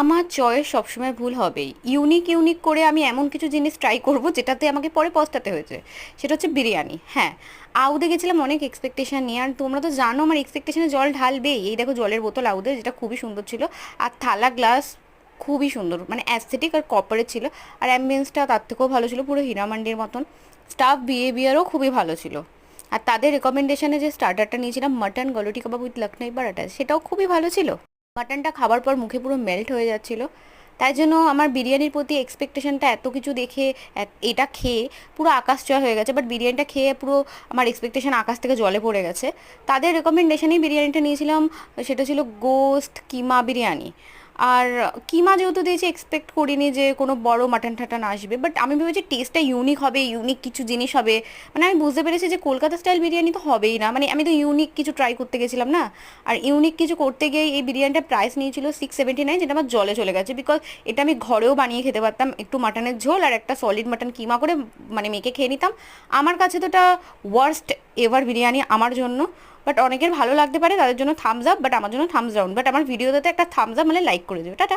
আমার চয়েস সবসময় ভুল হবেই। ইউনিক ইউনিক করে আমি এমন কিছু জিনিস ট্রাই করব যেটাতে আমাকে পরে পস্তাতে হয়েছে। সেটা হচ্ছে বিরিয়ানি। হ্যাঁ, আউদে গেছিলাম অনেক এক্সপেকটেশন নিয়ে, আর তোমরা তো জানো আমার এক্সপেকটেশনে জল ঢালবেই। এই দেখো জলের বোতল আউদে, যেটা খুবই সুন্দর ছিল। আর থালা গ্লাস খুবই সুন্দর, মানে অ্যাস্থেটিক আর কপারের ছিল। আর অ্যাম্বিয়েন্সটা তার থেকেও ভালো ছিল, পুরো হীরামান্ডির মতন। স্টাফ বিহেভিয়ারও খুবই ভালো ছিল। আর তাদের রেকমেন্ডেশনে যে স্টার্টারটা নিয়েছিলাম, মাটন গলুটি কাবাব উইথ লখনই পরাঠা, সেটাও খুবই ভালো ছিল। মাটনটা খাবার পর মুখে পুরো মেল্ট হয়ে যাচ্ছিল। তাই জন্য আমার বিরিয়ানির প্রতি এক্সপেকটেশনটা এত কিছু দেখে এটা খেয়ে পুরো আকাশ ছোঁয়া হয়ে গেছে। বাট বিরিয়ানিটা খেয়ে পুরো আমার এক্সপেকটেশন আকাশ থেকে জলে পড়ে গেছে। তাদের রেকমেন্ডেশনেই বিরিয়ানিটা নিয়েছিলাম। সেটা ছিল গোস্ত কিমা বিরিয়ানি। আর কিমা যেহেতু দিয়েছি, এক্সপেক্ট করিনি যে কোনো বড় মাটন টাটন আসবে, বাট আমি ভেবেছি টেস্টটা ইউনিক হবে, ইউনিক কিছু জিনিস হবে। মানে আমি বুঝতে পেরেছি যে কলকাতা স্টাইল বিরিয়ানি তো হবেই না, মানে আমি তো ইউনিক কিছু ট্রাই করতে গেছিলাম না। আর ইউনিক কিছু করতে গিয়ে এই বিরিয়ানিটার প্রাইস নিয়েছিল 679, যেটা আমার জলে চলে গেছে। বিকজ এটা আমি ঘরেও বানিয়ে খেতে পারতাম, একটু মাটনের ঝোল আর একটা সলিড মাটন কিমা করে মানে মেখে খেয়ে নিতাম। আমার কাছে তো এটা ওয়ার্স্ট এভার বিরিয়ানি আমার জন্য। বাট অনেকের ভালো লাগতে পারে, তাদের জন্য থামস আপ, বাট আমার জন্য থামস ডাউন। বাট আমার ভিডিওতে একটা থামস আপ মানে লাইক করে দেবে। টাটা।